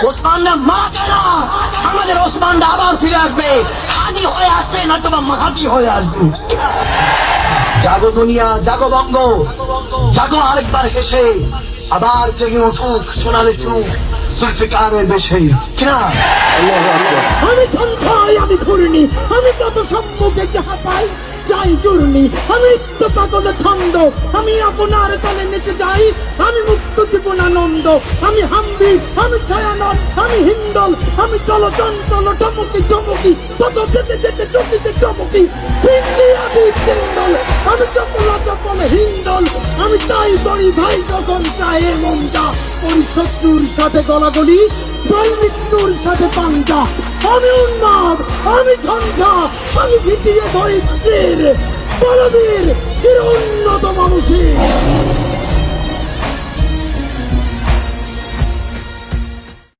ওসমানরা মাকে না, আমাদের ওসমানরা আবার ফিরে আসবে, হাদি হয়ে আসবে না তোমার মাহাদি হয়ে আসবে। জাগো দুনিয়া, জাগো বঙ্গ, জাগো আরেকবার হেসে, আবার জেগে উঠুক সোনালি চুক জুলফিকারের বেশে, কিনা? আমি সন্ধ্যায় আমি ঘুরিনি, আমি যত সম্মুখে যাহা পাই যাই জুড়নি, আমি তো পাগলের ছন্দ, আমি আপনার তলে নেচে যাই, আমি মুক্ত জীবনানন্দ, আমি হাম্বি, আমি ছায়ানন, আমি হিন্দল, আমি চলো চঞ্চল চমকি চমকি, কত যেতে যেতে চকিতে চমকি, আমি হিন্দল, আমি চপল চপল হিন্দল, আমি তাই করি ভাই যখন চায় মনটা, করি শত্রুর সাথে গলাগলি, বল মৃত্যুর সাথে পাঞ্জা, আমি উন্মাদ, আমি ঝঞ্ঝা, আমি ভিটিয়ে ধরি স্ত্রীর বলবীর চির উন্নত মানুষের।